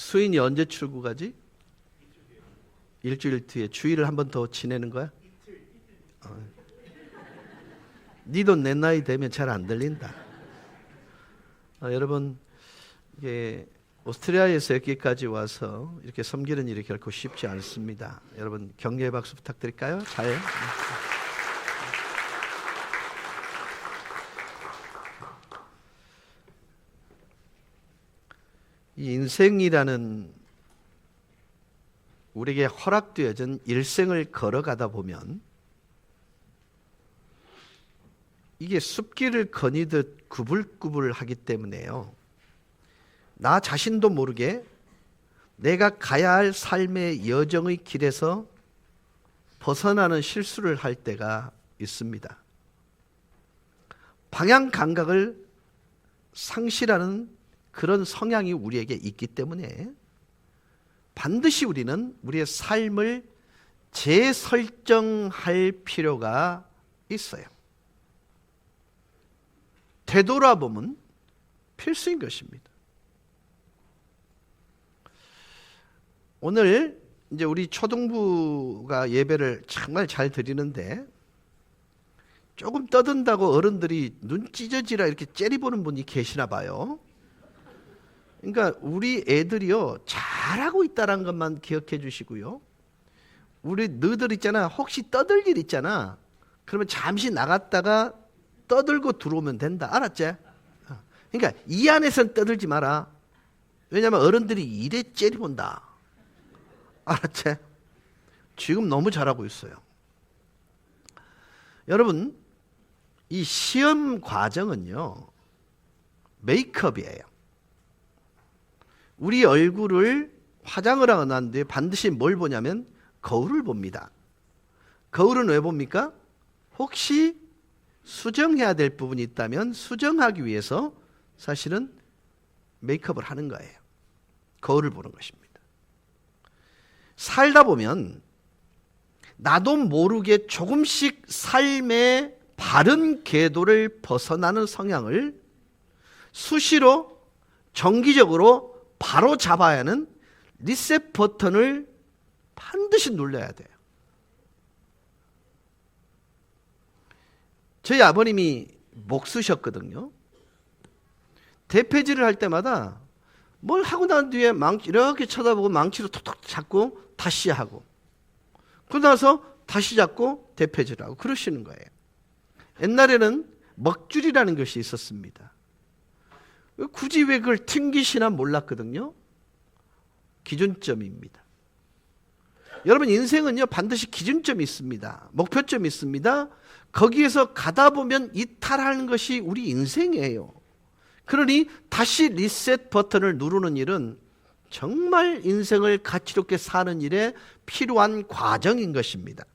수인이 언제 출국하지? 일주일 뒤에. 주일을 한 번 더 지내는 거야? 니도 내 나이 되면 잘 안 들린다. 여러분, 이게 오스트리아에서 여기까지 와서 이렇게 섬기는 일이 결코 쉽지 않습니다. 여러분 격려의 박수 부탁드릴까요? 잘. 이 인생이라는 우리에게 허락되어진 일생을 걸어가다 보면 이게 숲길을 거니듯 구불구불하기 때문에요. 나 자신도 모르게 내가 가야 할 삶의 여정의 길에서 벗어나는 실수를 할 때가 있습니다. 방향 감각을 상실하는 그런 성향이 우리에게 있기 때문에 반드시 우리는 우리의 삶을 재설정할 필요가 있어요. 되돌아보면 필수인 것입니다. 오늘 이제 우리 초등부가 예배를 정말 잘 드리는데 조금 떠든다고 어른들이 눈 찢어지라 이렇게 째려보는 분이 계시나 봐요. 그러니까 우리 애들이요 잘하고 있다는 것만 기억해 주시고요. 우리 너희들 있잖아, 혹시 떠들 일 있잖아, 그러면 잠시 나갔다가 떠들고 들어오면 된다. 알았지? 그러니까 이 안에서는 떠들지 마라. 왜냐하면 어른들이 이래 째려본다. 알았지? 지금 너무 잘하고 있어요. 여러분, 이 시험 과정은요 메이크업이에요. 우리 얼굴을 화장을 하고 난 뒤에 반드시 뭘 보냐면 거울을 봅니다. 거울은 왜 봅니까? 혹시 수정해야 될 부분이 있다면 수정하기 위해서 사실은 메이크업을 하는 거예요. 거울을 보는 것입니다. 살다 보면 나도 모르게 조금씩 삶의 바른 궤도를 벗어나는 성향을 수시로 정기적으로 바로 잡아야 하는 리셋 버튼을 반드시 눌러야 돼요. 저희 아버님이 목수셨거든요. 대패질을 할 때마다 뭘 하고 난 뒤에 망치 이렇게 쳐다보고 망치로 톡톡 잡고 다시 하고, 그러고 나서 다시 잡고 대패질하고 그러시는 거예요. 옛날에는 먹줄이라는 것이 있었습니다. 굳이 왜 그걸 튕기시나 몰랐거든요. 기준점입니다. 여러분 인생은요 반드시 기준점이 있습니다. 목표점이 있습니다. 거기에서 가다 보면 이탈하는 것이 우리 인생이에요. 그러니 다시 리셋 버튼을 누르는 일은 정말 인생을 가치롭게 사는 일에 필요한 과정인 것입니다.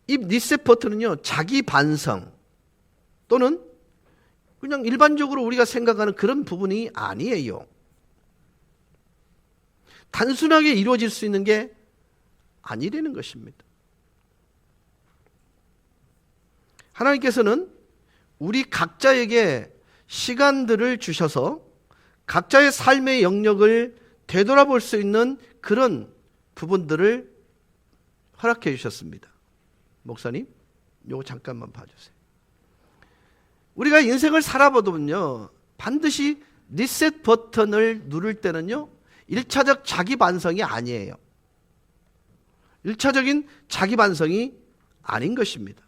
이 리셋 버튼은요 자기 반성 또는 그냥 일반적으로 우리가 생각하는 그런 부분이 아니에요. 단순하게 이루어질 수 있는 게 아니라는 것입니다. 하나님께서는 우리 각자에게 시간들을 주셔서 각자의 삶의 영역을 되돌아볼 수 있는 그런 부분들을 허락해 주셨습니다. 목사님, 요거 잠깐만 봐주세요. 우리가 인생을 살아보면요 반드시 리셋 버튼을 누를 때는요 1차적 자기 반성이 아니에요. 1차적인 자기 반성이 아닌 것입니다.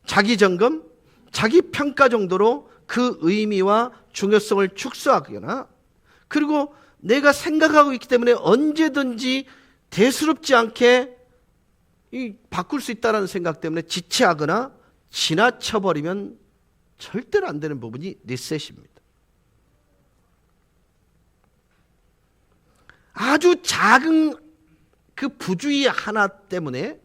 자기 점검, 자기 평가 정도로 그 의미와 중요성을 축소하거나, 그리고 내가 생각하고 있기 때문에 언제든지 대수롭지 않게 바꿀 수 있다는 생각 때문에 지체하거나 지나쳐버리면 절대로 안 되는 부분이 리셋입니다. 아주 작은 그 부주의 하나 때문에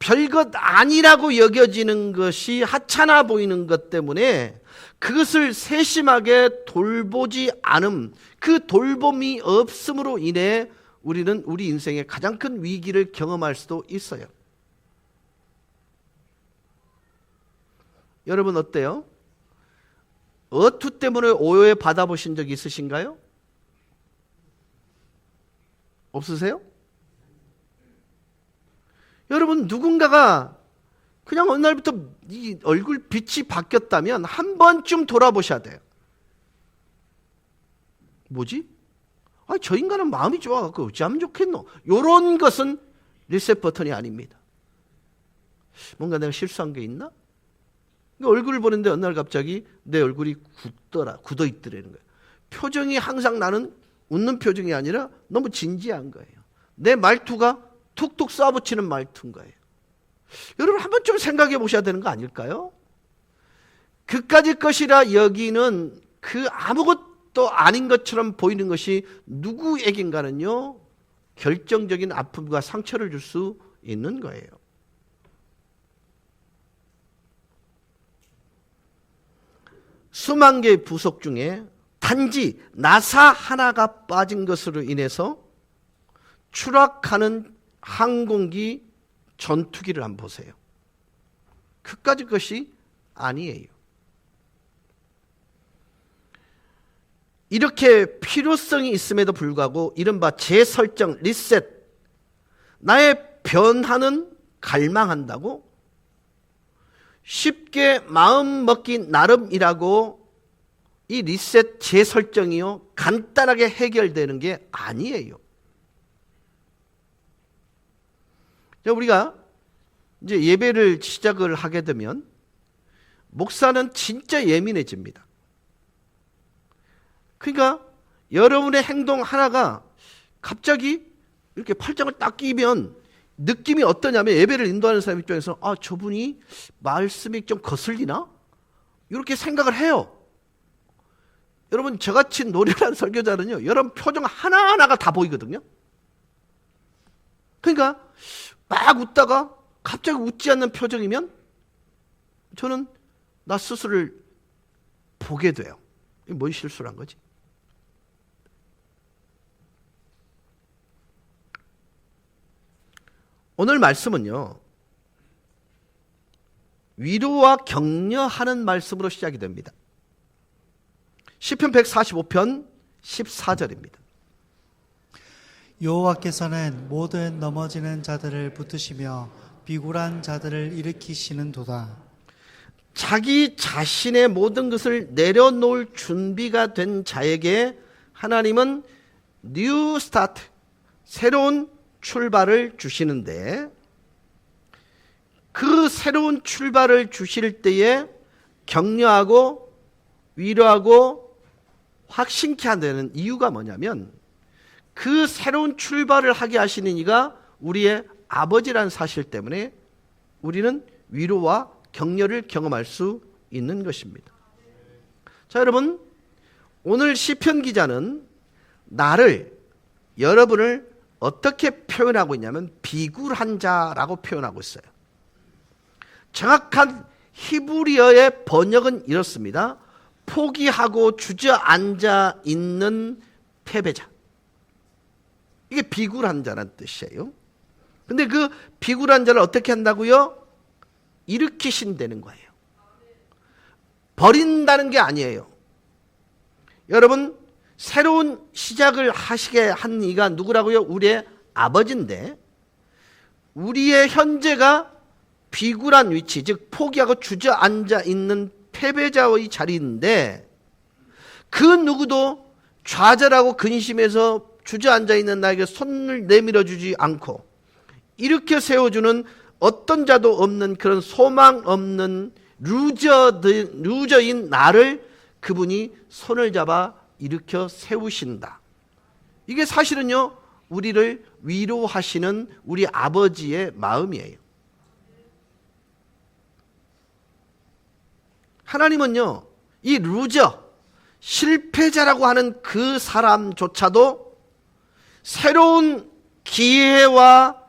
별것 아니라고 여겨지는 것이 하찮아 보이는 것 때문에 그것을 세심하게 돌보지 않음, 그 돌봄이 없음으로 인해 우리는 우리 인생의 가장 큰 위기를 경험할 수도 있어요. 여러분 어때요? 어투 때문에 오해 받아보신 적 있으신가요? 없으세요? 여러분, 누군가가 그냥 어느 날부터 이 얼굴 빛이 바뀌었다면 한 번쯤 돌아보셔야 돼요. 뭐지? 저 인간은 마음이 좋아갖고 어찌하면 좋겠노? 이런 것은 리셋 버튼이 아닙니다. 뭔가 내가 실수한 게 있나? 얼굴을 보는데 어느 날 갑자기 내 얼굴이 굳어 있더라는 거예요. 표정이 항상 나는 웃는 표정이 아니라 너무 진지한 거예요. 내 말투가 툭툭 쏴붙이는 말투인 거예요. 여러분, 한번 좀 생각해 보셔야 되는 거 아닐까요? 그까짓 것이라 여기는 그 아무것도 아닌 것처럼 보이는 것이 누구에겐가는요, 결정적인 아픔과 상처를 줄 수 있는 거예요. 수만 개의 부속 중에 단지 나사 하나가 빠진 것으로 인해서 추락하는 항공기 전투기를 한번 보세요. 그까짓 것이 아니에요. 이렇게 필요성이 있음에도 불구하고 이른바 재설정, 리셋, 나의 변화는 갈망한다고 쉽게 마음 먹기 나름이라고 이 리셋 재설정이요, 간단하게 해결되는 게 아니에요. 우리가 이제 예배를 시작을 하게 되면 목사는 진짜 예민해집니다. 그러니까 여러분의 행동 하나가 갑자기 이렇게 팔짱을 딱 끼면 느낌이 어떠냐면, 예배를 인도하는 사람 입장에서 저분이 말씀이 좀 거슬리나? 이렇게 생각을 해요. 여러분, 저같이 노련한 설교자는요, 여러분 표정 하나하나가 다 보이거든요. 그러니까 막 웃다가 갑자기 웃지 않는 표정이면 저는 나 스스로를 보게 돼요. 이게 뭔 실수를 한 거지? 오늘 말씀은요, 위로와 격려하는 말씀으로 시작이 됩니다. 시편 145편 14절입니다. 여호와께서는 모든 넘어지는 자들을 붙드시며 비굴한 자들을 일으키시는도다. 자기 자신의 모든 것을 내려놓을 준비가 된 자에게 하나님은 뉴 스타트, 새로운 출발을 주시는데, 그 새로운 출발을 주실 때에 격려하고 위로하고 확신케 하는 이유가 뭐냐면, 그 새로운 출발을 하게 하시는 이가 우리의 아버지라는 사실 때문에 우리는 위로와 격려를 경험할 수 있는 것입니다. 자, 여러분, 오늘 시편 기자는 나를, 여러분을 어떻게 표현하고 있냐면 비굴한 자라고 표현하고 있어요. 정확한 히브리어의 번역은 이렇습니다. 포기하고 주저앉아 있는 패배자. 이게 비굴한 자라는 뜻이에요. 근데 그 비굴한 자를 어떻게 한다고요? 일으키신다는 거예요. 버린다는 게 아니에요. 여러분, 새로운 시작을 하시게 한 이가 누구라고요? 우리의 아버지인데, 우리의 현재가 비굴한 위치, 즉 포기하고 주저앉아 있는 패배자의 자리인데, 그 누구도 좌절하고 근심해서 주저앉아 있는 나에게 손을 내밀어 주지 않고 이렇게 세워주는 어떤 자도 없는 그런 소망 없는 루저인 나를 그분이 손을 잡아 일으켜 세우신다. 이게 사실은요, 우리를 위로하시는 우리 아버지의 마음이에요. 하나님은요, 이 루저, 실패자라고 하는 그 사람조차도 새로운 기회와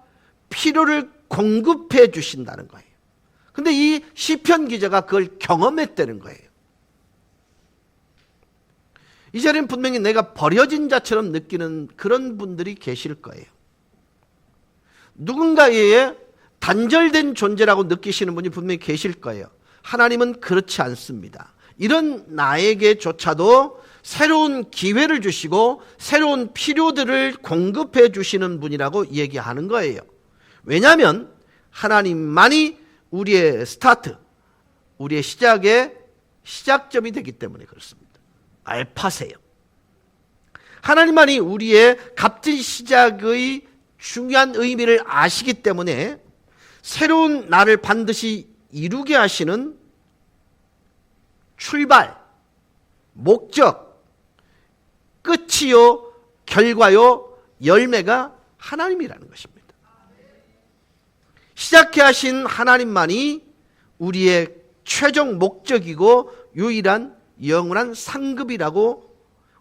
필요를 공급해 주신다는 거예요. 근데 이 시편 기자가 그걸 경험했다는 거예요. 이 자리는 분명히 내가 버려진 자처럼 느끼는 그런 분들이 계실 거예요. 누군가에 단절된 존재라고 느끼시는 분이 분명히 계실 거예요. 하나님은 그렇지 않습니다. 이런 나에게조차도 새로운 기회를 주시고 새로운 필요들을 공급해 주시는 분이라고 얘기하는 거예요. 왜냐하면 하나님만이 우리의 스타트, 우리의 시작의 시작점이 되기 때문에 그렇습니다. 알파세요. 하나님만이 우리의 값진 시작의 중요한 의미를 아시기 때문에 새로운 나를 반드시 이루게 하시는 출발, 목적, 끝이요, 결과요, 열매가 하나님이라는 것입니다. 시작해 하신 하나님만이 우리의 최종 목적이고 유일한 영원한 상급이라고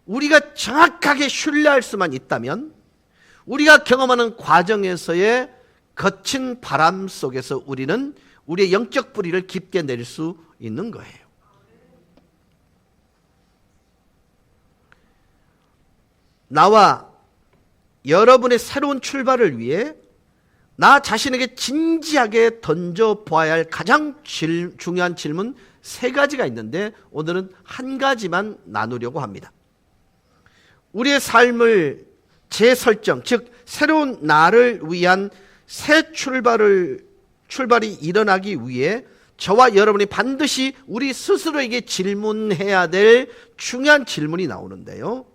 우리가 정확하게 신뢰할 수만 있다면 우리가 경험하는 과정에서의 거친 바람 속에서 우리는 우리의 영적 뿌리를 깊게 내릴 수 있는 거예요. 나와 여러분의 새로운 출발을 위해 나 자신에게 진지하게 던져보아야 할 가장 중요한 질문 3가지가 있는데 오늘은 한 가지만 나누려고 합니다. 우리의 삶을 재설정, 즉 새로운 나를 위한 새 출발이 일어나기 위해 저와 여러분이 반드시 우리 스스로에게 질문해야 될 중요한 질문이 나오는데요.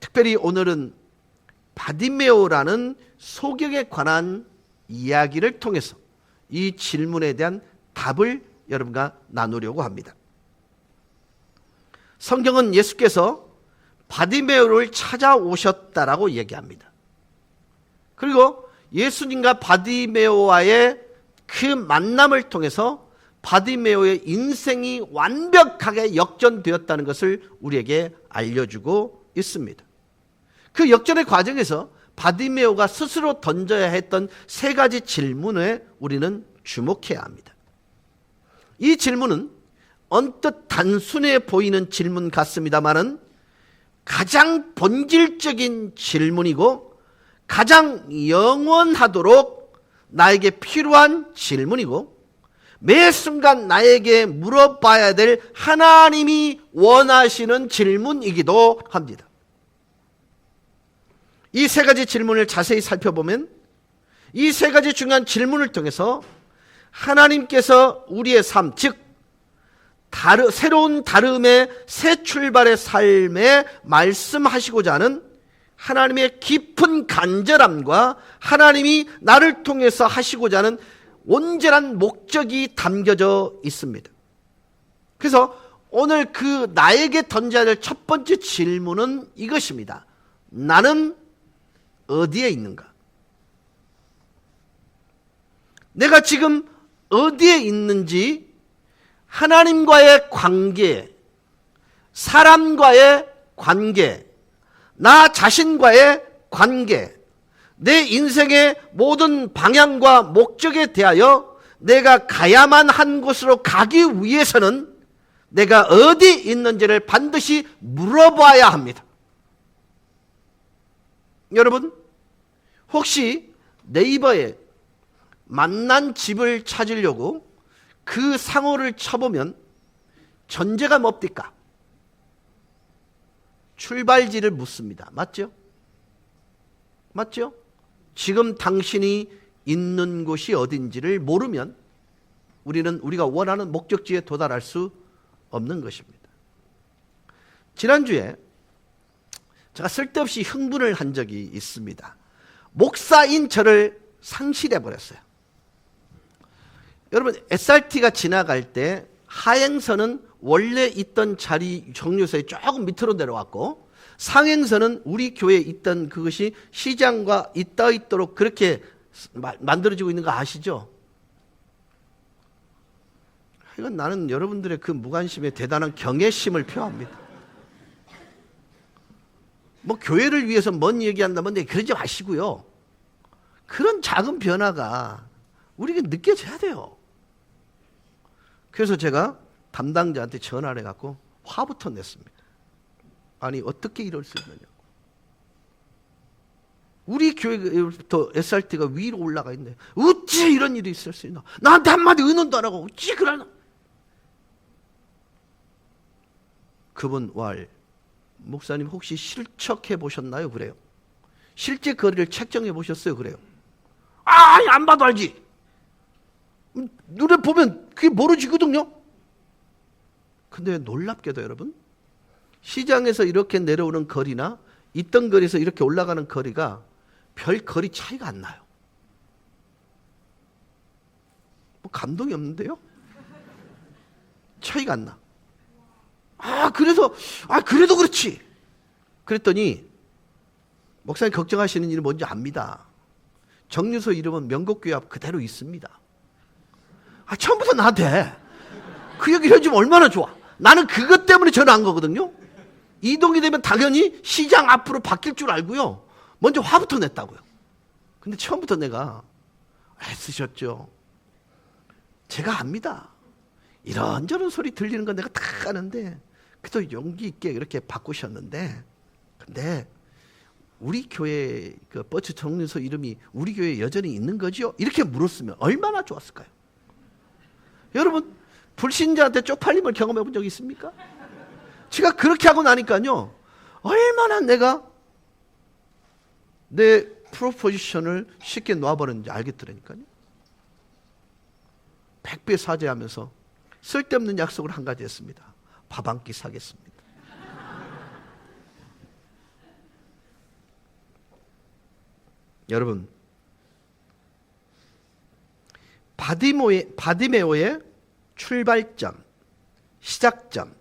특별히 오늘은 바디메오라는 소경에 관한 이야기를 통해서 이 질문에 대한 답을 여러분과 나누려고 합니다. 성경은 예수께서 바디메오를 찾아오셨다라고 얘기합니다. 그리고 예수님과 바디메오와의 그 만남을 통해서 바디메오의 인생이 완벽하게 역전되었다는 것을 우리에게 알려주고 있습니다. 그 역전의 과정에서 바디메오가 스스로 던져야 했던 3가지 질문에 우리는 주목해야 합니다. 이 질문은 언뜻 단순해 보이는 질문 같습니다만은 가장 본질적인 질문이고 가장 영원하도록 나에게 필요한 질문이고 매 순간 나에게 물어봐야 될 하나님이 원하시는 질문이기도 합니다. 이 3가지 질문을 자세히 살펴보면 이 3가지 중요한 질문을 통해서 하나님께서 우리의 삶, 즉 새로운 다름의 새 출발의 삶에 말씀하시고자 하는 하나님의 깊은 간절함과 하나님이 나를 통해서 하시고자 하는 온전한 목적이 담겨져 있습니다. 그래서 오늘 그 나에게 던져야 될 첫 번째 질문은 이것입니다. 나는 어디에 있는가? 내가 지금 어디에 있는지 하나님과의 관계, 사람과의 관계, 나 자신과의 관계, 내 인생의 모든 방향과 목적에 대하여 내가 가야만 한 곳으로 가기 위해서는 내가 어디 있는지를 반드시 물어봐야 합니다. 여러분, 혹시 네이버에 만난 집을 찾으려고 그 상호를 쳐보면 전제가 뭡니까? 출발지를 묻습니다. 맞죠? 맞죠? 지금 당신이 있는 곳이 어딘지를 모르면 우리는 우리가 원하는 목적지에 도달할 수 없는 것입니다. 지난주에 제가 쓸데없이 흥분을 한 적이 있습니다. 목사인 저를 상실해 버렸어요. 여러분, SRT가 지나갈 때 하행선은 원래 있던 자리 정류소에 조금 밑으로 내려왔고 상행선은 우리 교회에 있던 그것이 시장과 잇닿아 있도록 그렇게 만들어지고 있는 거 아시죠? 이건 나는 여러분들의 그 무관심에 대단한 경외심을 표합니다. 뭐 교회를 위해서 뭔 얘기한다면 그러지 마시고요. 그런 작은 변화가 우리에게 느껴져야 돼요. 그래서 제가 담당자한테 전화를 해갖고 화부터 냈습니다. 아니 어떻게 이럴 수 있느냐고. 우리 교회부터 SRT가 위로 올라가 있는데 어찌 이런 일이 있을 수 있나. 나한테 한마디 의논도 안 하고 어찌 그러나. 그분 왈 목사님 혹시 실척해 보셨나요? 그래요. 실제 거리를 책정해 보셨어요? 그래요. 아니 안 봐도 알지. 눈에 보면 그게 모르지거든요. 근데 놀랍게도 여러분, 시장에서 이렇게 내려오는 거리나 있던 거리에서 이렇게 올라가는 거리가 별 거리 차이가 안 나요. 뭐 감동이 없는데요? 차이가 안 나. 그래도 그렇지. 그랬더니 목사님 걱정하시는 일이 뭔지 압니다. 정류소 이름은 명곡교회 앞 그대로 있습니다. 처음부터 나한테 그 얘기를 해주면 얼마나 좋아. 나는 그것 때문에 전화 한 거거든요. 이동이 되면 당연히 시장 앞으로 바뀔 줄 알고요. 먼저 화부터 냈다고요. 근데 처음부터 내가 애쓰셨죠. 제가 압니다. 이런저런 소리 들리는 건 내가 다 아는데 그래도 용기 있게 이렇게 바꾸셨는데, 근데 우리 교회 그 버스 정류소 이름이 우리 교회에 여전히 있는 거지요? 이렇게 물었으면 얼마나 좋았을까요? 여러분, 불신자한테 쪽팔림을 경험해 본 적 있습니까? 제가 그렇게 하고 나니까요, 얼마나 내가 내 프로포지션을 쉽게 놔버렸는지 알겠더라니까요. 100배 사죄하면서 쓸데없는 약속을 한 가지 했습니다. 밥 한 끼 사겠습니다. 여러분, 바디메오의 출발점, 시작점,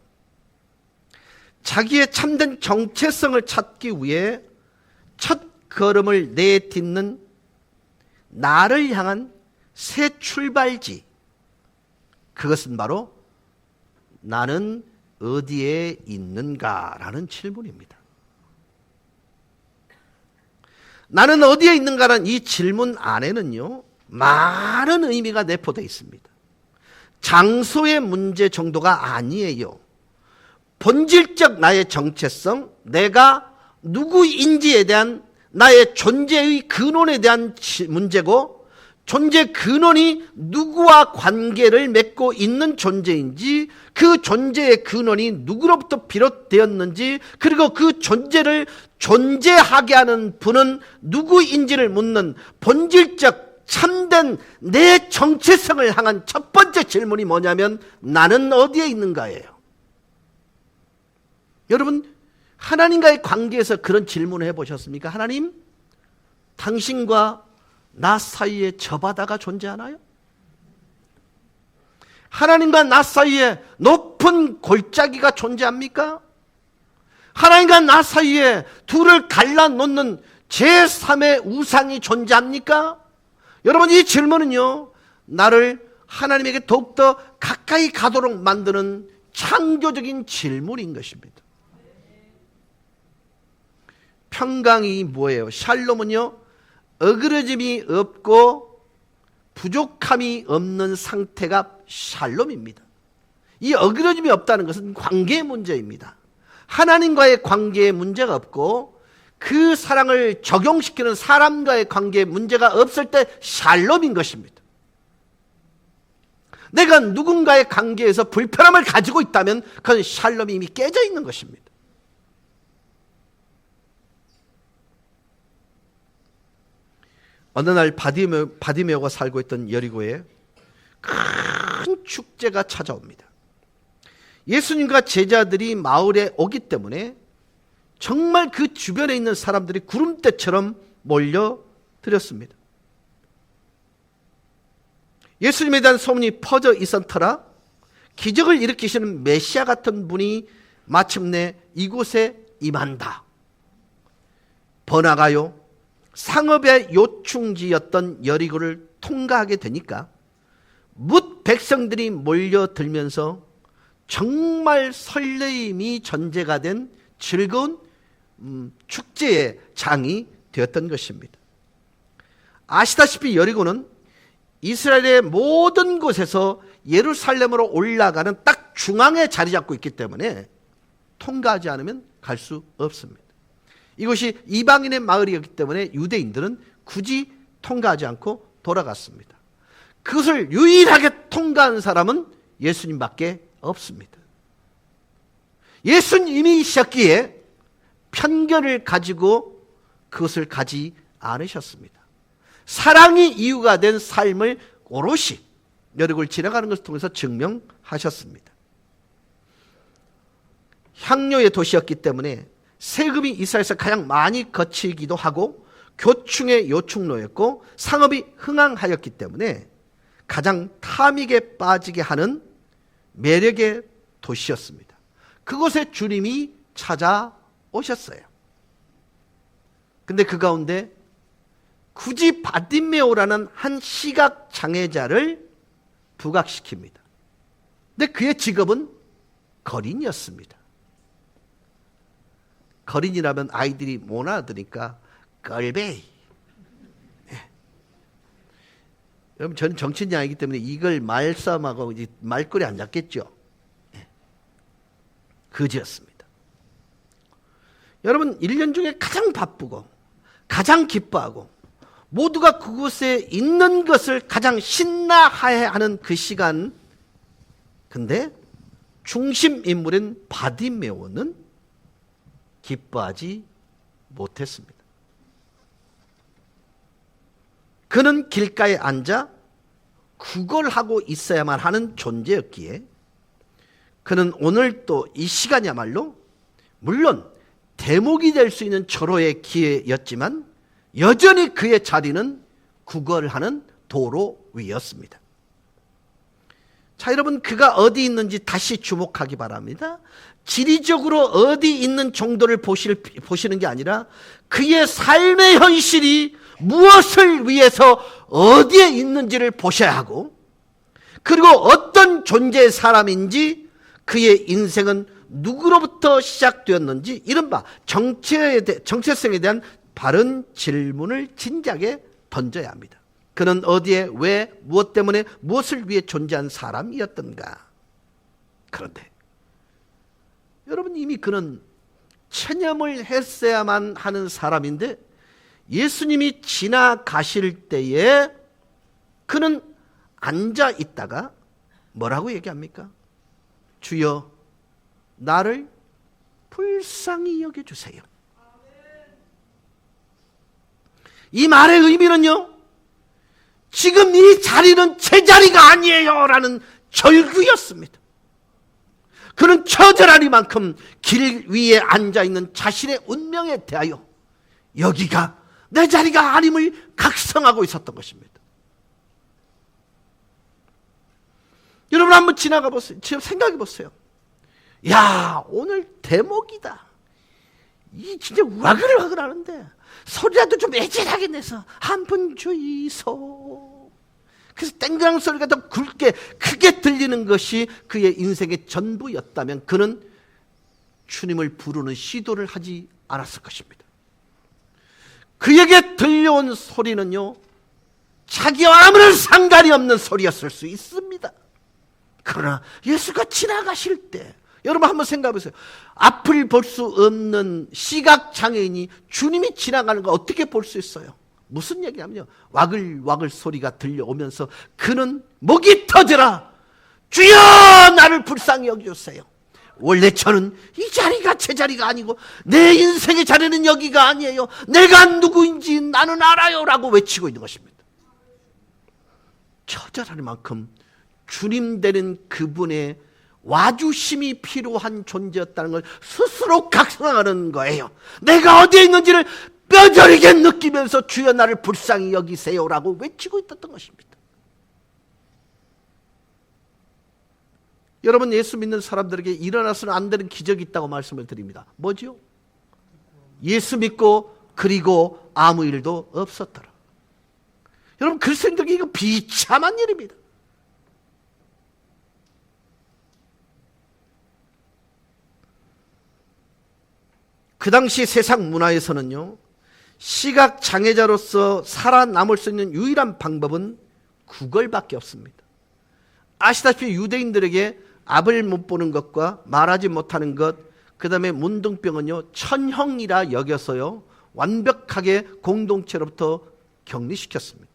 자기의 참된 정체성을 찾기 위해 첫 걸음을 내딛는 나를 향한 새 출발지, 그것은 바로 나는 어디에 있는가라는 질문입니다. 나는 어디에 있는가라는 이 질문 안에는요, 많은 의미가 내포되어 있습니다. 장소의 문제 정도가 아니에요. 본질적 나의 정체성, 내가 누구인지에 대한 나의 존재의 근원에 대한 문제고, 존재 근원이 누구와 관계를 맺고 있는 존재인지, 그 존재의 근원이 누구로부터 비롯되었는지, 그리고 그 존재를 존재하게 하는 분은 누구인지를 묻는 본질적 참된 내 정체성을 향한 첫 번째 질문이 뭐냐면 나는 어디에 있는가예요. 여러분, 하나님과의 관계에서 그런 질문을 해보셨습니까? 하나님, 당신과 나 사이에 저 바다가 존재하나요? 하나님과 나 사이에 높은 골짜기가 존재합니까? 하나님과 나 사이에 둘을 갈라놓는 제3의 우상이 존재합니까? 여러분, 이 질문은요, 나를 하나님에게 더욱더 가까이 가도록 만드는 창조적인 질문인 것입니다. 평강이 뭐예요? 샬롬은요, 어그러짐이 없고 부족함이 없는 상태가 샬롬입니다. 이 어그러짐이 없다는 것은 관계의 문제입니다. 하나님과의 관계에 문제가 없고 그 사랑을 적용시키는 사람과의 관계에 문제가 없을 때 샬롬인 것입니다. 내가 누군가의 관계에서 불편함을 가지고 있다면 그건 샬롬이 이미 깨져 있는 것입니다. 어느 날 바디메오가 살고 있던 여리고에 큰 축제가 찾아옵니다. 예수님과 제자들이 마을에 오기 때문에 정말 그 주변에 있는 사람들이 구름대처럼 몰려들었습니다. 예수님에 대한 소문이 퍼져 있었 터라 기적을 일으키시는 메시아 같은 분이 마침내 이곳에 임한다. 번화가요, 상업의 요충지였던 여리고를 통과하게 되니까 뭇 백성들이 몰려들면서 정말 설레임이 전제가 된 즐거운 축제의 장이 되었던 것입니다. 아시다시피 여리고는 이스라엘의 모든 곳에서 예루살렘으로 올라가는 딱 중앙에 자리 잡고 있기 때문에 통과하지 않으면 갈 수 없습니다. 이것이 이방인의 마을이었기 때문에 유대인들은 굳이 통과하지 않고 돌아갔습니다. 그것을 유일하게 통과한 사람은 예수님밖에 없습니다. 예수님이셨기에 편견을 가지고 그것을 가지 않으셨습니다. 사랑이 이유가 된 삶을 오롯이 여력을 지나가는 것을 통해서 증명하셨습니다. 향료의 도시였기 때문에 세금이 이스라엘에서 가장 많이 거치기도 하고 교충의 요충로였고 상업이 흥황하였기 때문에 가장 탐닉에 빠지게 하는 매력의 도시였습니다. 그곳에 주님이 찾아오셨어요. 근데 그 가운데 굳이 바디메오라는 한 시각장애자를 부각시킵니다. 근데 그의 직업은 거린이었습니다. 거린이라면 아이들이 못 알아들으니까 걸베이. 예. 여러분 저는 정치인이 아니기 때문에 이걸 말싸움하고 이제 말꼬리 안 잡겠죠. 예. 그지였습니다. 여러분 1년 중에 가장 바쁘고 가장 기뻐하고 모두가 그곳에 있는 것을 가장 신나하는 그 시간, 근데 중심 인물인 바디메오는 기뻐하지 못했습니다. 그는 길가에 앉아 구걸하고 있어야만 하는 존재였기에 그는 오늘 또 이 시간이야말로 물론 대목이 될 수 있는 절호의 기회였지만 여전히 그의 자리는 구걸하는 도로 위였습니다. 자, 여러분 그가 어디 있는지 다시 주목하기 바랍니다. 지리적으로 어디 있는 정도를 보시는 게 아니라 그의 삶의 현실이 무엇을 위해서 어디에 있는지를 보셔야 하고, 그리고 어떤 존재의 사람인지 그의 인생은 누구로부터 시작되었는지 이른바 정체성에 대한 바른 질문을 진지하게 던져야 합니다. 그는 어디에, 왜, 무엇 때문에, 무엇을 위해 존재한 사람이었던가. 그런데 여러분 이미 그는 체념을 했어야만 하는 사람인데 예수님이 지나가실 때에 그는 앉아 있다가 뭐라고 얘기합니까? 주여 나를 불쌍히 여겨주세요. 이 말의 의미는요, 지금 이 자리는 제 자리가 아니에요 라는 절규였습니다. 그는 처절하리만큼 길 위에 앉아있는 자신의 운명에 대하여 여기가 내 자리가 아님을 각성하고 있었던 것입니다. 여러분 한번 지나가 보세요. 지금 생각해 보세요. 야, 오늘 대목이다. 이 진짜 와글와글 하는데 소리라도 좀 애절하게 내서 한 분 주이소. 그래서 땡그랑 소리가 더 굵게 크게 들리는 것이 그의 인생의 전부였다면 그는 주님을 부르는 시도를 하지 않았을 것입니다. 그에게 들려온 소리는요, 자기와 아무런 상관이 없는 소리였을 수 있습니다. 그러나 예수가 지나가실 때 여러분 한번 생각해 보세요. 앞을 볼 수 없는 시각장애인이 주님이 지나가는 거 어떻게 볼 수 있어요? 무슨 얘기냐면요, 와글와글 소리가 들려오면서 그는 목이 터져라, 주여 나를 불쌍히 여겨주세요. 원래 저는 이 자리가 제 자리가 아니고 내 인생의 자리는 여기가 아니에요. 내가 누구인지 나는 알아요 라고 외치고 있는 것입니다. 처절할 만큼 주님 되는 그분의 와주심이 필요한 존재였다는 걸 스스로 각성하는 거예요. 내가 어디에 있는지를 뼈저리게 느끼면서 주여 나를 불쌍히 여기세요라고 외치고 있었던 것입니다. 여러분 예수 믿는 사람들에게 일어나서는 안 되는 기적이 있다고 말씀을 드립니다. 뭐죠? 예수 믿고 그리고 아무 일도 없었더라. 여러분 그리스도인들에게 이거 비참한 일입니다. 그 당시 세상 문화에서는요, 시각장애자로서 살아남을 수 있는 유일한 방법은 구걸밖에 없습니다. 아시다시피 유대인들에게 앞을 못 보는 것과 말하지 못하는 것, 그 다음에 문둥병은요 천형이라 여겨서요 완벽하게 공동체로부터 격리시켰습니다.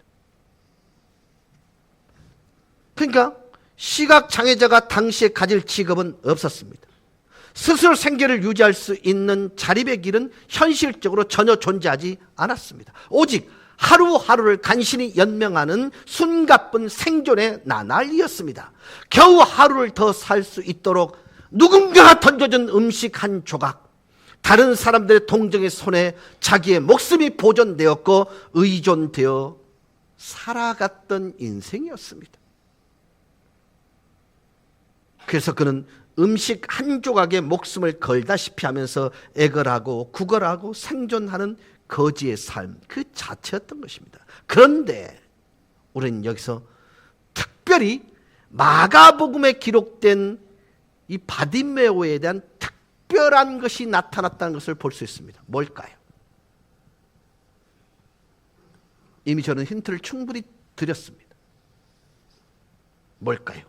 그러니까 시각장애자가 당시에 가질 직업은 없었습니다. 스스로 생계를 유지할 수 있는 자립의 길은 현실적으로 전혀 존재하지 않았습니다. 오직 하루하루를 간신히 연명하는 숨가쁜 생존의 나날이었습니다. 겨우 하루를 더 살 수 있도록 누군가가 던져준 음식 한 조각, 다른 사람들의 동정의 손에 자기의 목숨이 보존되었고 의존되어 살아갔던 인생이었습니다. 그래서 그는 음식 한 조각에 목숨을 걸다시피 하면서 애걸하고 구걸하고 생존하는 거지의 삶 그 자체였던 것입니다. 그런데 우리는 여기서 특별히 마가복음에 기록된 이 바디메오에 대한 특별한 것이 나타났다는 것을 볼 수 있습니다. 뭘까요? 이미 저는 힌트를 충분히 드렸습니다. 뭘까요?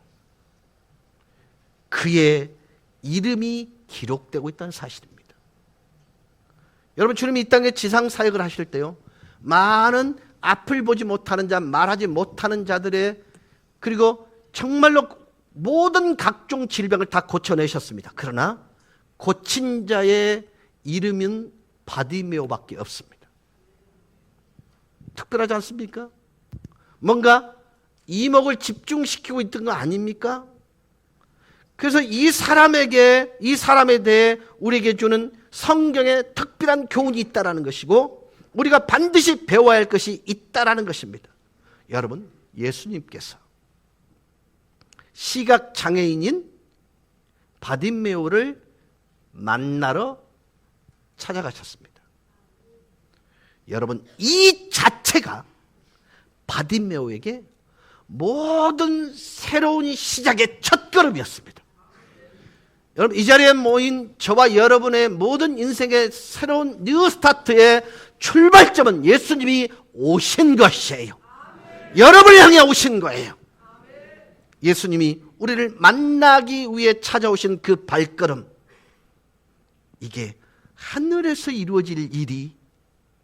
그의 이름이 기록되고 있다는 사실입니다. 여러분, 주님이 이 땅에 지상 사역을 하실 때요, 많은 앞을 보지 못하는 자, 말하지 못하는 자들의, 그리고 정말로 모든 각종 질병을 다 고쳐내셨습니다. 그러나 고친 자의 이름은 바디메오밖에 없습니다. 특별하지 않습니까? 뭔가 이목을 집중시키고 있던 거 아닙니까? 그래서 이 사람에 대해 우리에게 주는 성경에 특별한 교훈이 있다라는 것이고, 우리가 반드시 배워야 할 것이 있다라는 것입니다. 여러분, 예수님께서 시각장애인인 바디메오를 만나러 찾아가셨습니다. 여러분, 이 자체가 바디메오에게 모든 새로운 시작의 첫걸음이었습니다. 여러분, 이 자리에 모인 저와 여러분의 모든 인생의 새로운 뉴 스타트의 출발점은 예수님이 오신 것이에요. 여러분을 향해 오신 거예요. 예수님이 우리를 만나기 위해 찾아오신 그 발걸음, 이게 하늘에서 이루어질 일이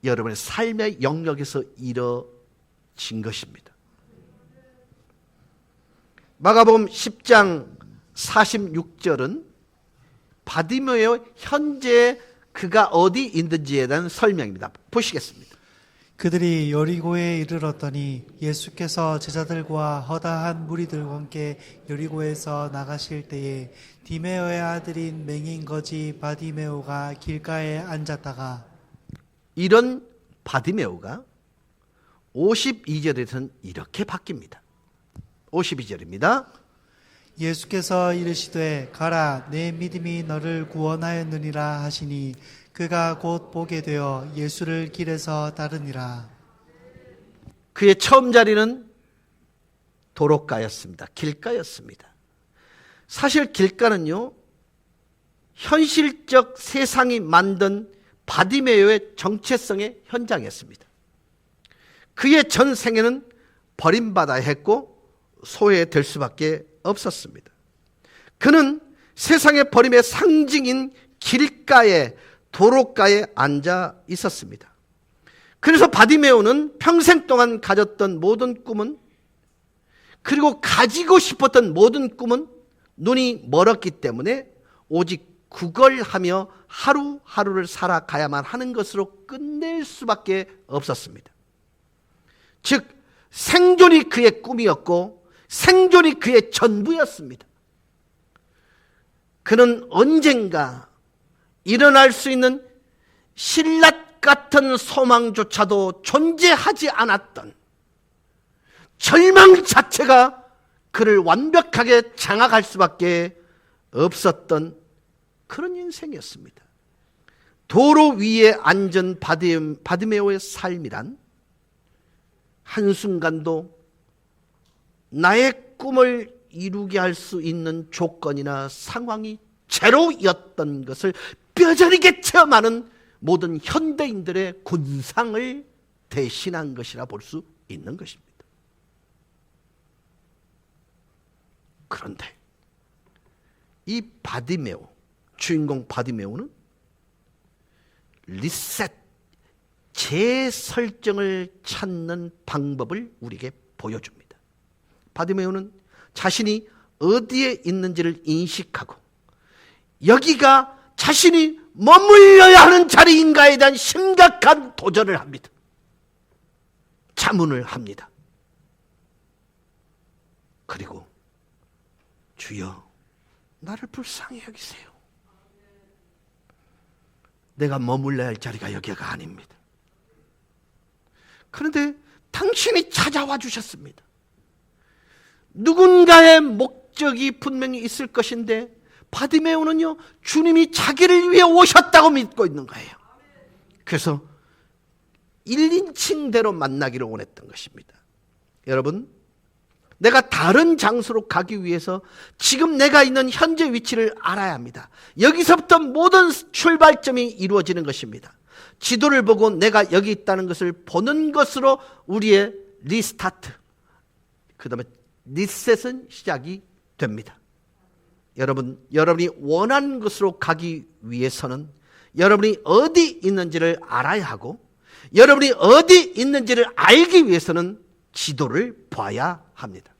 여러분의 삶의 영역에서 이루어진 것입니다. 마가복음 10장 46절은 바디메오의 현재 그가 어디 있는지에 대한 설명입니다. 보시겠습니다. 그들이 여리고에 이르렀더니 예수께서 제자들과 허다한 무리들과 함께 여리고에서 나가실 때에 디메오의 아들인 맹인 거지 바디메오가 길가에 앉았다가, 이런 바디메오가 52절에서는 이렇게 바뀝니다. 52절입니다. 예수께서 이르시되 가라, 내 믿음이 너를 구원하였느니라 하시니 그가 곧 보게 되어 예수를 길에서 따르니라. 그의 처음 자리는 도로가였습니다. 길가였습니다. 사실 길가는요, 현실적 세상이 만든 바디메오의 정체성의 현장이었습니다. 그의 전 생애는 버림받아야 했고 소외될 수밖에 없었습니다. 그는 세상의 버림의 상징인 길가에, 도로가에 앉아 있었습니다. 그래서 바디메오는 평생 동안 가졌던 모든 꿈은, 그리고 가지고 싶었던 모든 꿈은 눈이 멀었기 때문에 오직 구걸하며 하루하루를 살아가야만 하는 것으로 끝낼 수밖에 없었습니다. 즉, 생존이 그의 꿈이었고 생존이 그의 전부였습니다. 그는 언젠가 일어날 수 있는 신라 같은 소망조차도 존재하지 않았던 절망 자체가 그를 완벽하게 장악할 수밖에 없었던 그런 인생이었습니다. 도로 위에 앉은 바디메오의 삶이란 한순간도 나의 꿈을 이루게 할 수 있는 조건이나 상황이 제로였던 것을 뼈저리게 체험하는 모든 현대인들의 군상을 대신한 것이라 볼 수 있는 것입니다. 그런데 이 바디메오, 주인공 바디메오는 리셋, 재설정을 찾는 방법을 우리에게 보여줍니다. 바디메오는 자신이 어디에 있는지를 인식하고 여기가 자신이 머물러야 하는 자리인가에 대한 심각한 도전을 합니다. 자문을 합니다. 그리고 주여, 나를 불쌍히 여기세요. 내가 머물러야 할 자리가 여기가 아닙니다. 그런데 당신이 찾아와 주셨습니다. 누군가의 목적이 분명히 있을 것인데 바디메오는요, 주님이 자기를 위해 오셨다고 믿고 있는 거예요. 그래서 1인칭대로 만나기를 원했던 것입니다. 여러분, 내가 다른 장소로 가기 위해서 지금 내가 있는 현재 위치를 알아야 합니다. 여기서부터 모든 출발점이 이루어지는 것입니다. 지도를 보고 내가 여기 있다는 것을 보는 것으로 우리의 리스타트, 그 다음에 리셋은 시작이 됩니다. 여러분, 여러분이 원하는 곳으로 가기 위해서는 여러분이 어디 있는지를 알아야 하고, 여러분이 어디 있는지를 알기 위해서는 지도를 봐야 합니다.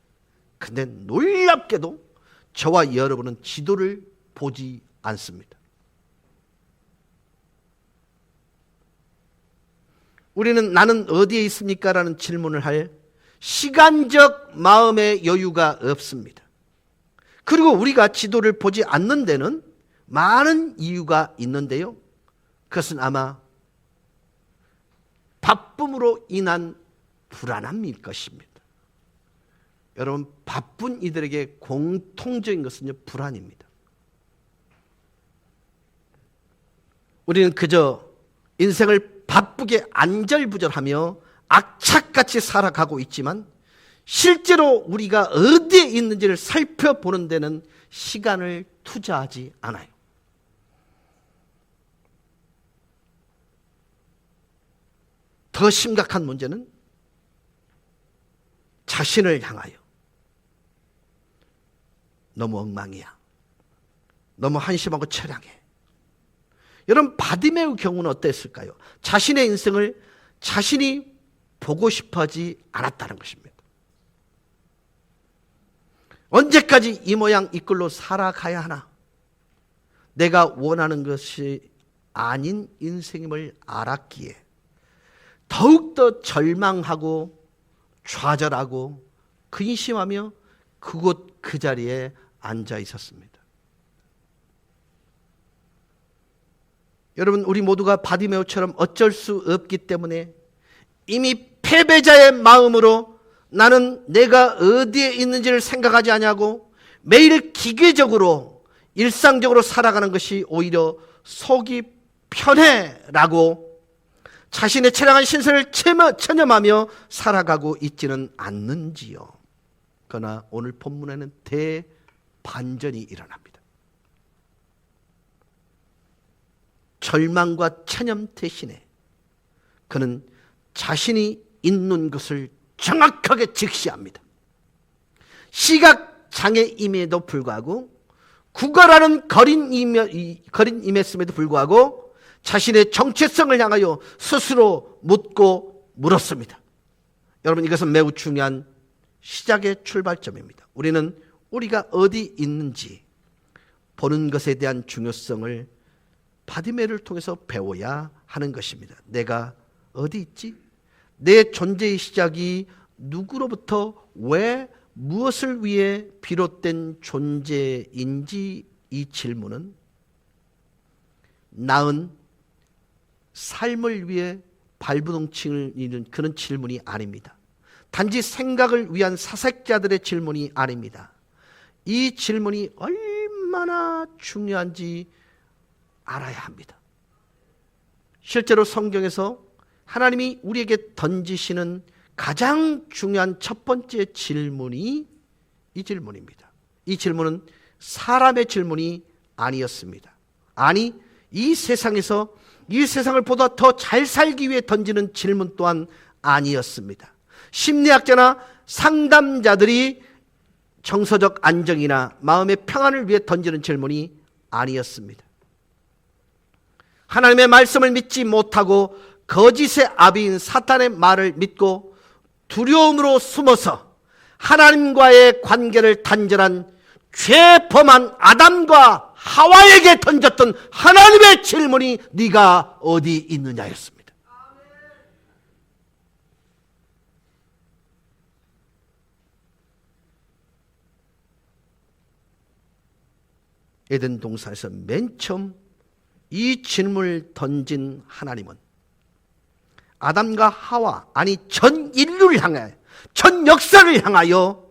근데 놀랍게도 저와 여러분은 지도를 보지 않습니다. 우리는 나는 어디에 있습니까? 라는 질문을 할 시간적 마음의 여유가 없습니다. 그리고 우리가 지도를 보지 않는 데는 많은 이유가 있는데요. 그것은 아마 바쁨으로 인한 불안함일 것입니다. 여러분, 바쁜 이들에게 공통적인 것은요, 불안입니다. 우리는 그저 인생을 바쁘게 안절부절하며 악착같이 살아가고 있지만 실제로 우리가 어디에 있는지를 살펴보는 데는 시간을 투자하지 않아요. 더 심각한 문제는 자신을 향하여 너무 엉망이야, 너무 한심하고 처량해. 여러분, 바디메오 경우는 어땠을까요? 자신의 인생을 자신이 보고 싶어하지 않았다는 것입니다. 언제까지 이 모양 이 꼴로 살아가야 하나? 내가 원하는 것이 아닌 인생임을 알았기에 더욱더 절망하고 좌절하고 근심하며 그곳 그 자리에 앉아 있었습니다. 여러분, 우리 모두가 바디메오처럼 어쩔 수 없기 때문에 이미 패배자의 마음으로 나는 내가 어디에 있는지를 생각하지 않냐고 매일 기계적으로 일상적으로 살아가는 것이 오히려 속이 편해라고 자신의 처량한 신선을 체념하며 살아가고 있지는 않는지요. 그러나 오늘 본문에는 대반전이 일어납니다. 절망과 체념 대신에 그는 자신이 있는 것을 정확하게 직시합니다. 시각장애임에도 불구하고 구걸하는 거린임했음에도 불구하고 자신의 정체성을 향하여 스스로 묻고 물었습니다. 여러분, 이것은 매우 중요한 시작의 출발점입니다. 우리는 우리가 어디 있는지 보는 것에 대한 중요성을 바디메오를 통해서 배워야 하는 것입니다. 내가 어디 있지? 내 존재의 시작이 누구로부터 왜 무엇을 위해 비롯된 존재인지 이 질문은 나은 삶을 위해 발부동층을 잇는 그런 질문이 아닙니다. 단지 생각을 위한 사색자들의 질문이 아닙니다. 이 질문이 얼마나 중요한지 알아야 합니다. 실제로 성경에서 하나님이 우리에게 던지시는 가장 중요한 첫 번째 질문이 이 질문입니다. 이 질문은 사람의 질문이 아니었습니다. 아니, 이 세상에서 이 세상을 보다 더 잘 살기 위해 던지는 질문 또한 아니었습니다. 심리학자나 상담자들이 정서적 안정이나 마음의 평안을 위해 던지는 질문이 아니었습니다. 하나님의 말씀을 믿지 못하고 거짓의 아비인 사탄의 말을 믿고 두려움으로 숨어서 하나님과의 관계를 단절한 죄범한 아담과 하와에게 던졌던 하나님의 질문이 네가 어디 있느냐였습니다. 에덴 동산에서 맨 처음 이 질문을 던진 하나님은 아담과 하와, 아니 전 인류를 향해, 전 역사를 향하여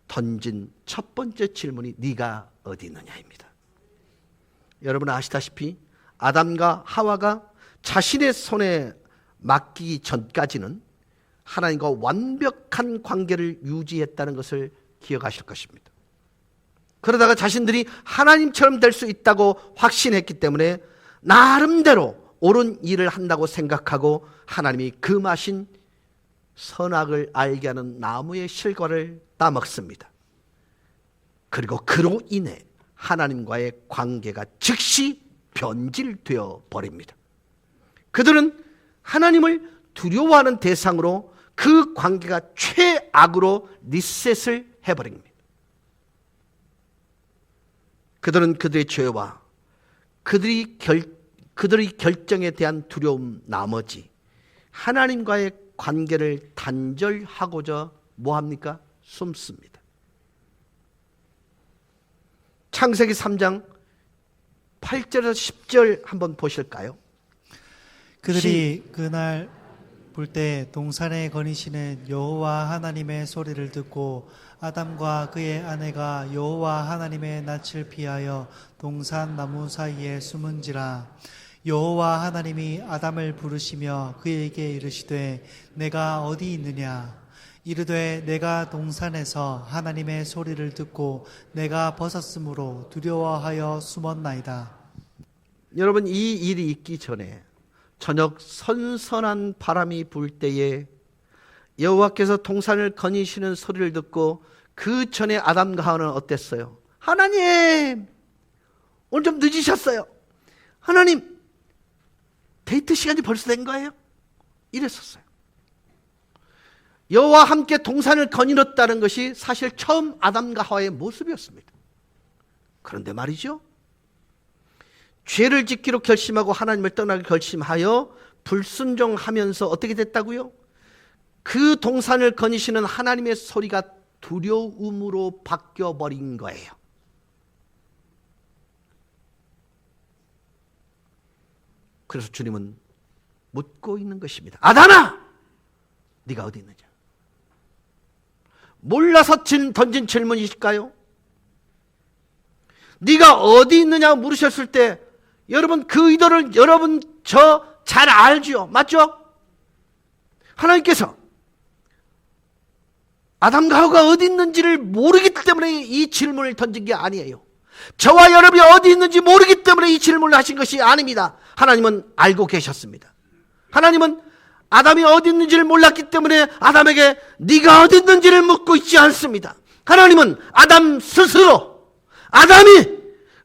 던진 첫 번째 질문이 네가 어디 있느냐입니다. 여러분 아시다시피 아담과 하와가 자신의 손에 맡기기 전까지는 하나님과 완벽한 관계를 유지했다는 것을 기억하실 것입니다. 그러다가 자신들이 하나님처럼 될 수 있다고 확신했기 때문에 나름대로 옳은 일을 한다고 생각하고 하나님이 금하신 선악을 알게 하는 나무의 실과를 따먹습니다. 그리고 그로 인해 하나님과의 관계가 즉시 변질되어 버립니다. 그들은 하나님을 두려워하는 대상으로 그 관계가 최악으로 리셋을 해버립니다. 그들은 그들의 죄와 그들의 결정에 대한 두려움 나머지 하나님과의 관계를 단절하고자 뭐합니까? 숨습니다. 창세기 3장 8절에서 10절 한번 보실까요? 그들이 그날 볼 때 동산에 거니시는 여호와 하나님의 소리를 듣고 아담과 그의 아내가 여호와 하나님의 낯을 피하여 동산 나무 사이에 숨은지라. 여호와 하나님이 아담을 부르시며 그에게 이르시되 내가 어디 있느냐. 이르되 내가 동산에서 하나님의 소리를 듣고 내가 벗었으므로 두려워하여 숨었나이다. 여러분 이 일이 있기 전에 저녁 선선한 바람이 불 때에 여호와께서 동산을 거니시는 소리를 듣고 그 전에 아담과 하와는 어땠어요? 하나님 오늘 좀 늦으셨어요. 하나님 데이트 시간이 벌써 된 거예요? 이랬었어요. 여호와와 함께 동산을 거닐었다는 것이 사실 처음 아담과 하와의 모습이었습니다. 그런데 말이죠, 죄를 짓기로 결심하고 하나님을 떠나기 결심하여 불순종하면서 어떻게 됐다고요? 그 동산을 거니시는 하나님의 소리가 두려움으로 바뀌어버린 거예요. 그래서 주님은 묻고 있는 것입니다. 아담아! 네가 어디 있느냐? 몰라서 던진 질문이실까요? 네가 어디 있느냐 물으셨을 때 여러분 그 의도를 여러분 저 잘 알죠? 맞죠? 하나님께서 아담과 하와가 어디 있는지를 모르기 때문에 이 질문을 던진 게 아니에요. 저와 여러분이 어디 있는지 모르기 때문에 이 질문을 하신 것이 아닙니다. 하나님은 알고 계셨습니다. 하나님은 아담이 어디 있는지를 몰랐기 때문에 아담에게 네가 어디 있는지를 묻고 있지 않습니다. 하나님은 아담 스스로 아담이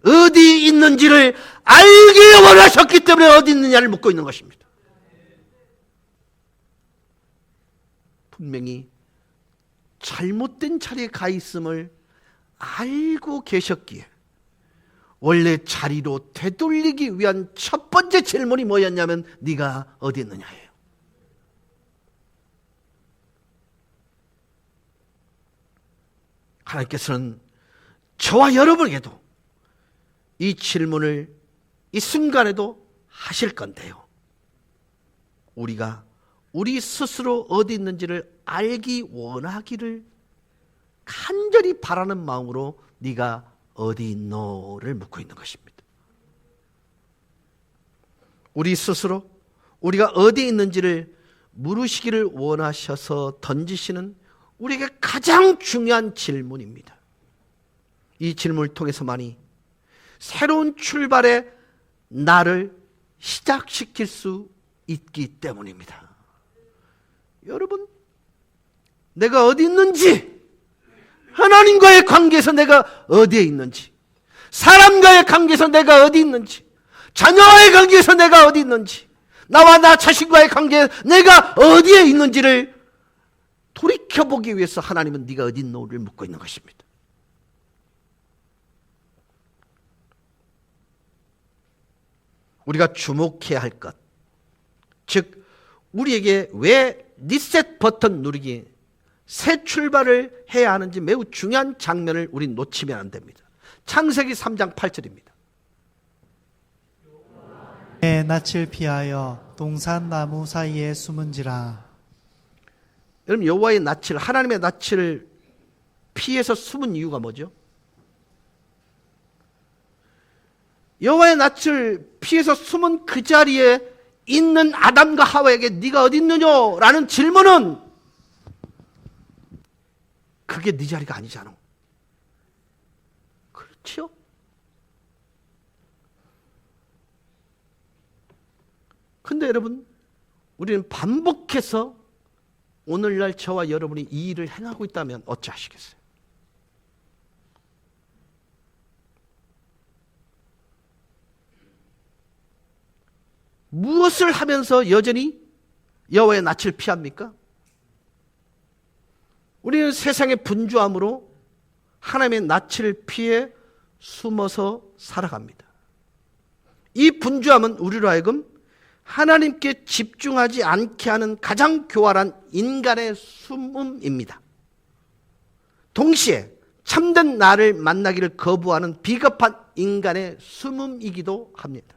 어디 있는지를 알기 원하셨기 때문에 어디 있느냐를 묻고 있는 것입니다. 분명히 잘못된 자리에 가 있음을 알고 계셨기에 원래 자리로 되돌리기 위한 첫 번째 질문이 뭐였냐면 네가 어디 있느냐예요. 하나님께서는 저와 여러분에게도 이 질문을 이 순간에도 하실 건데요, 우리가 우리 스스로 어디 있는지를 알기 원하기를 간절히 바라는 마음으로 네가 어디 있노를 묻고 있는 것입니다. 우리 스스로 우리가 어디 있는지를 물으시기를 원하셔서 던지시는 우리에게 가장 중요한 질문입니다. 이 질문을 통해서만이 새로운 출발의 나를 시작시킬 수 있기 때문입니다. 여러분, 내가 어디 있는지, 하나님과의 관계에서 내가 어디에 있는지, 사람과의 관계에서 내가 어디 있는지, 자녀와의 관계에서 내가 어디 있는지, 나와 나 자신과의 관계에 내가 어디에 있는지를 돌이켜보기 위해서 하나님은 네가 어디 있노를 묻고 있는 것입니다. 우리가 주목해야 할 것, 즉 우리에게 왜 리셋 버튼 누르기, 새 출발을 해야 하는지 매우 중요한 장면을 우린 놓치면 안 됩니다. 창세기 3장 8절입니다. 내 낯을 피하여 동산 나무 사이에 숨은지라. 여러분, 여호와의 낯을, 하나님의 낯을 피해서 숨은 이유가 뭐죠? 여호와의 낯을 피해서 숨은 그 자리에 있는 아담과 하와에게 네가 어디 있느냐? 라는 질문은 그게 네 자리가 아니잖아. 그렇죠? 근데 여러분, 우리는 반복해서 오늘날 저와 여러분이 이 일을 행하고 있다면 어찌하시겠어요? 무엇을 하면서 여전히 여호와의 낯을 피합니까? 우리는 세상의 분주함으로 하나님의 낯을 피해 숨어서 살아갑니다. 이 분주함은 우리로 하여금 하나님께 집중하지 않게 하는 가장 교활한 인간의 숨음입니다. 동시에 참된 나를 만나기를 거부하는 비겁한 인간의 숨음이기도 합니다.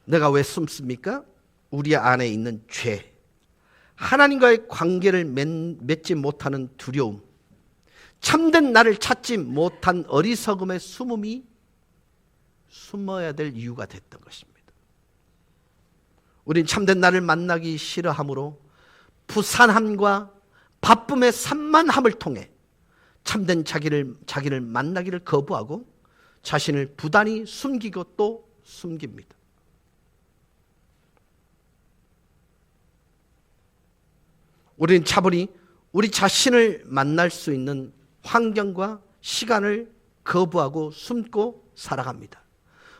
내가 왜 숨습니까? 우리 안에 있는 죄, 하나님과의 관계를 맺지 못하는 두려움, 참된 나를 찾지 못한 어리석음의 숨음이 숨어야 될 이유가 됐던 것입니다. 우린 참된 나를 만나기 싫어하므로 부산함과 바쁨의 산만함을 통해 참된 자기를 만나기를 거부하고 자신을 부단히 숨기고 또 숨깁니다. 우리는 차분히 우리 자신을 만날 수 있는 환경과 시간을 거부하고 숨고 살아갑니다.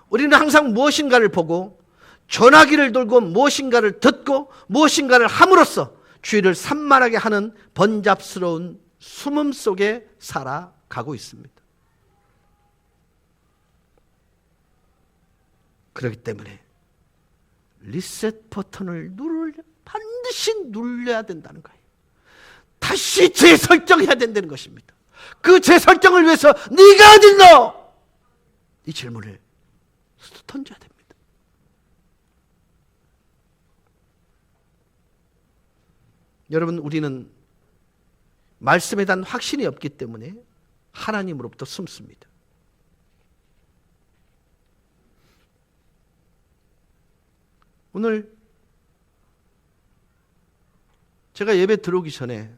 우리는 항상 무엇인가를 보고 전화기를 들고 무엇인가를 듣고 무엇인가를 함으로써 주의를 산만하게 하는 번잡스러운 숨음 속에 살아가고 있습니다. 그렇기 때문에 리셋 버튼을 반드시 눌러야 된다는 거예요. 다시 재설정해야 된다는 것입니다. 그 재설정을 위해서 네가 어딨노? 이 질문을 던져야 됩니다. 여러분, 우리는 말씀에 대한 확신이 없기 때문에 하나님으로부터 숨습니다. 오늘 제가 예배 들어오기 전에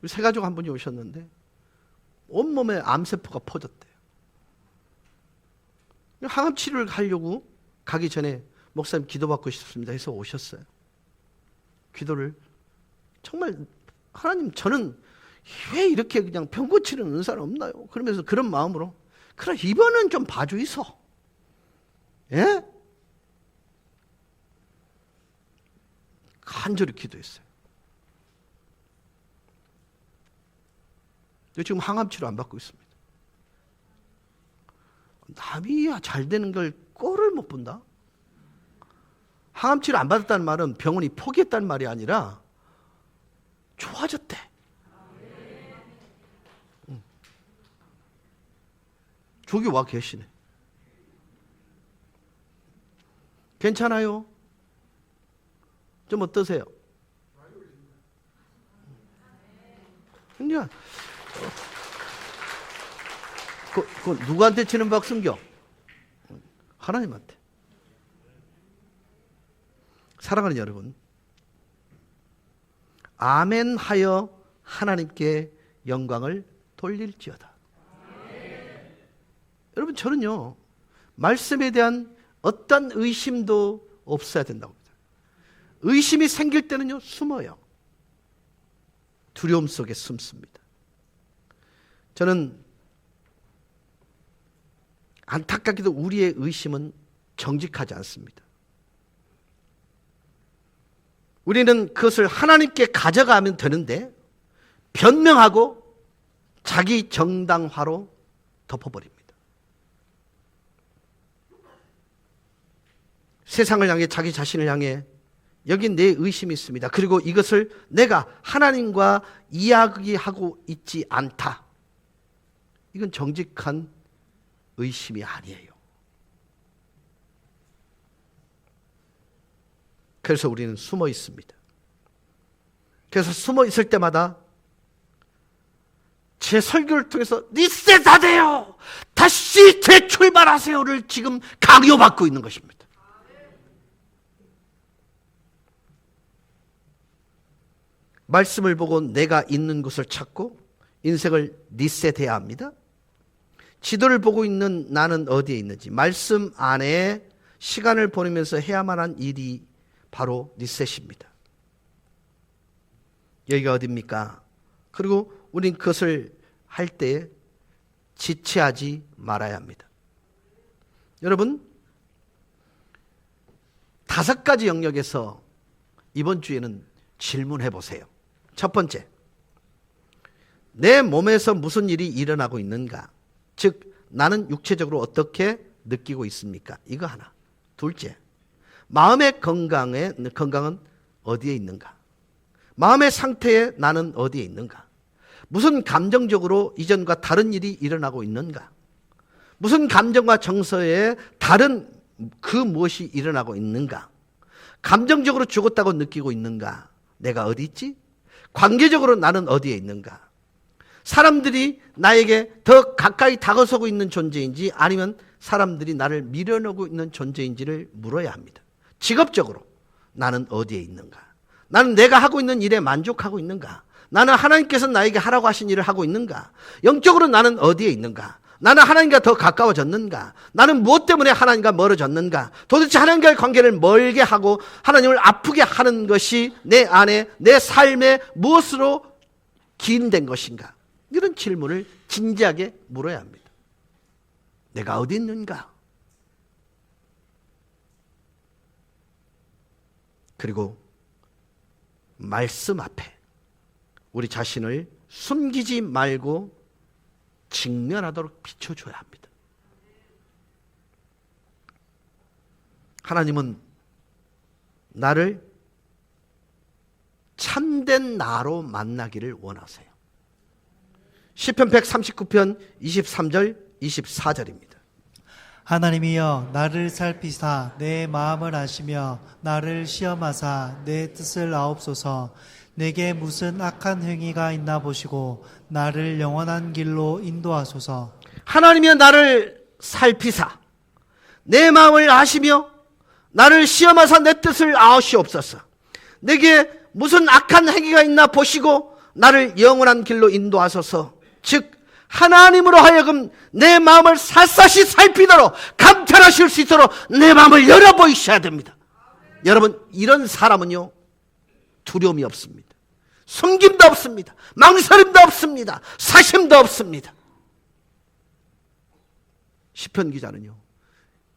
새 가족 한 분이 오셨는데 온몸에 암세포가 퍼졌대요. 항암 치료를 하려고 가기 전에 목사님 기도받고 싶습니다 해서 오셨어요. 기도를 정말 하나님, 저는 왜 이렇게 그냥 병 고치는 은사는 없나요? 그러면서 그런 마음으로 그래 이번은 좀 봐주이소. 예? 간절히 기도했어요. 지금 항암 치료 안 받고 있습니다. 남이야 잘 되는 걸 꼴을 못 본다. 항암 치료 안 받았다는 말은 병원이 포기했다는 말이 아니라 좋아졌대. 저기 와 계시네. 괜찮아요? 좀 어떠세요? 그냥 그 누구한테 치는 박순경? 하나님한테. 사랑하는 여러분, 아멘 하여 하나님께 영광을 돌릴지어다. 여러분, 저는요 말씀에 대한 어떤 의심도 없어야 된다고 합니다. 의심이 생길 때는요 숨어요. 두려움 속에 숨습니다. 저는 안타깝게도 우리의 의심은 정직하지 않습니다. 우리는 그것을 하나님께 가져가면 되는데 변명하고 자기 정당화로 덮어버립니다. 세상을 향해, 자기 자신을 향해 여기 내 의심이 있습니다. 그리고 이것을 내가 하나님과 이야기하고 있지 않다. 이건 정직한 의심이 아니에요. 그래서 우리는 숨어 있습니다. 그래서 숨어 있을 때마다 제 설교를 통해서 리셋하세요, 다시 재출발하세요를 지금 강요받고 있는 것입니다. 말씀을 보고 내가 있는 곳을 찾고 인생을 리셋해야 합니다. 지도를 보고 있는 나는 어디에 있는지, 말씀 안에 시간을 보내면서 해야만 한 일이 바로 리셋입니다. 여기가 어디입니까? 그리고 우린 그것을 할 때 지체하지 말아야 합니다. 여러분, 5가지 영역에서 이번 주에는 질문해 보세요. 첫 번째, 내 몸에서 무슨 일이 일어나고 있는가? 즉, 나는 육체적으로 어떻게 느끼고 있습니까? 이거 하나. 둘째, 마음의 건강은 어디에 있는가? 마음의 상태에 나는 어디에 있는가? 무슨 감정적으로 이전과 다른 일이 일어나고 있는가? 무슨 감정과 정서에 다른 그 무엇이 일어나고 있는가? 감정적으로 죽었다고 느끼고 있는가? 내가 어디 있지? 관계적으로 나는 어디에 있는가? 사람들이 나에게 더 가까이 다가서고 있는 존재인지 아니면 사람들이 나를 밀어내고 있는 존재인지를 물어야 합니다. 직업적으로 나는 어디에 있는가? 나는 내가 하고 있는 일에 만족하고 있는가? 나는 하나님께서 나에게 하라고 하신 일을 하고 있는가? 영적으로 나는 어디에 있는가? 나는 하나님과 더 가까워졌는가? 나는 무엇 때문에 하나님과 멀어졌는가? 도대체 하나님과의 관계를 멀게 하고 하나님을 아프게 하는 것이 내 안에, 내 삶에 무엇으로 기인된 것인가? 이런 질문을 진지하게 물어야 합니다. 내가 어디 있는가? 그리고 말씀 앞에 우리 자신을 숨기지 말고 직면하도록 비춰줘야 합니다. 하나님은 나를 참된 나로 만나기를 원하세요. 시편 139편 23절 24절입니다. 하나님이여 나를 살피사 내 마음을 아시며 나를 시험하사 내 뜻을 아옵소서. 내게 무슨 악한 행위가 있나 보시고 나를 영원한 길로 인도하소서. 하나님이여 나를 살피사 내 마음을 아시며 나를 시험하사 내 뜻을 아시옵소서. 내게 무슨 악한 행위가 있나 보시고 나를 영원한 길로 인도하소서. 즉 하나님으로 하여금 내 마음을 샅샅이 살피도록, 감찰하실 수 있도록 내 마음을 열어보이셔야 됩니다. 여러분, 이런 사람은요 두려움이 없습니다. 숨김도 없습니다. 망설임도 없습니다. 사심도 없습니다. 시편 기자는요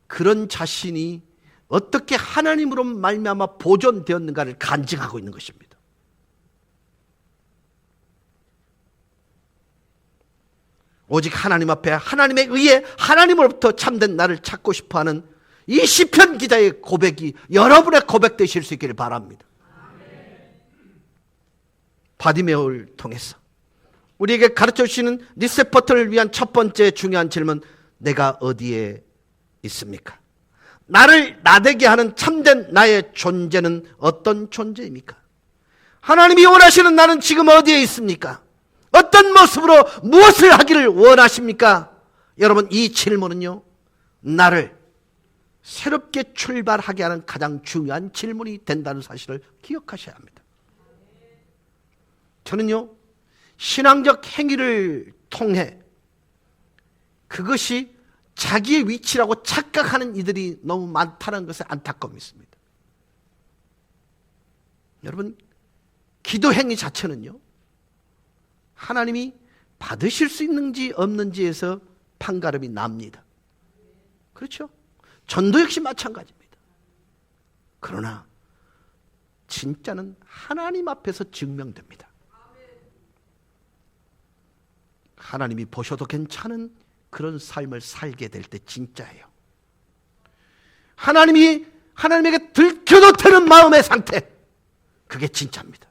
그런 자신이 어떻게 하나님으로 말미암아 보존되었는가를 간증하고 있는 것입니다. 오직 하나님 앞에 하나님에 의해 하나님으로부터 참된 나를 찾고 싶어하는 이 시편 기자의 고백이 여러분의 고백 되실 수 있기를 바랍니다. 바디메오를 통해서 우리에게 가르쳐 주시는 리셋 버튼을 위한 첫 번째 중요한 질문, 내가 어디에 있습니까? 나를 나되게 하는 참된 나의 존재는 어떤 존재입니까? 하나님이 원하시는 나는 지금 어디에 있습니까? 어떤 모습으로 무엇을 하기를 원하십니까? 여러분, 이 질문은요 나를 새롭게 출발하게 하는 가장 중요한 질문이 된다는 사실을 기억하셔야 합니다. 저는요 신앙적 행위를 통해 그것이 자기의 위치라고 착각하는 이들이 너무 많다는 것에 안타까움이 있습니다. 여러분, 기도 행위 자체는요 하나님이 받으실 수 있는지 없는지에서 판가름이 납니다. 그렇죠? 전도 역시 마찬가지입니다. 그러나 진짜는 하나님 앞에서 증명됩니다. 하나님이 보셔도 괜찮은 그런 삶을 살게 될 때 진짜예요. 하나님에게 들켜도 되는 마음의 상태, 그게 진짜입니다.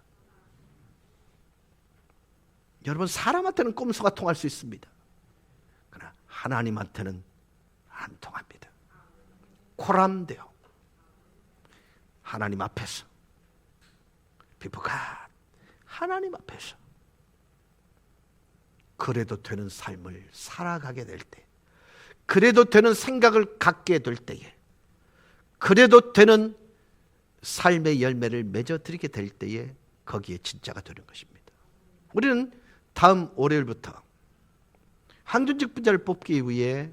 여러분, 사람한테는 꼼수가 통할 수 있습니다. 그러나 하나님한테는 안 통합니다. 코람돼요. 하나님 앞에서, 비프가 하나님 앞에서 그래도 되는 삶을 살아가게 될 때, 그래도 되는 생각을 갖게 될 때에, 그래도 되는 삶의 열매를 맺어드리게 될 때에 거기에 진짜가 되는 것입니다. 우리는 다음 월요일부터 한준직 분자를 뽑기 위해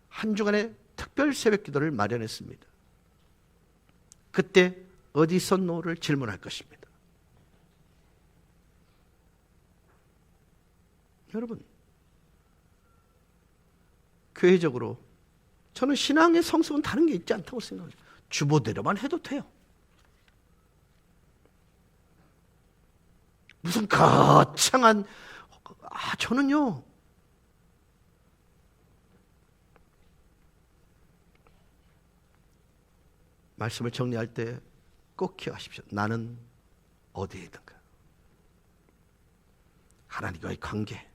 한 주간의 특별 새벽 기도를 마련했습니다. 그때 어디 있었노를 질문할 것입니다. 여러분, 교회적으로 저는 신앙의 성숙은 다른 게 있지 않다고 생각해요. 주보대로만 해도 돼요. 무슨 거창한, 저는요, 말씀을 정리할 때 꼭 기억하십시오. 나는 어디에 있는가? 하나님과의 관계,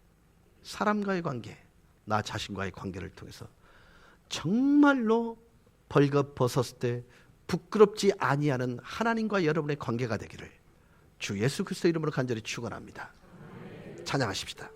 사람과의 관계, 나 자신과의 관계를 통해서 정말로 벌거벗었을 때 부끄럽지 아니하는 하나님과 여러분의 관계가 되기를 주 예수 그리스도 이름으로 간절히 축원합니다. 찬양하십시다.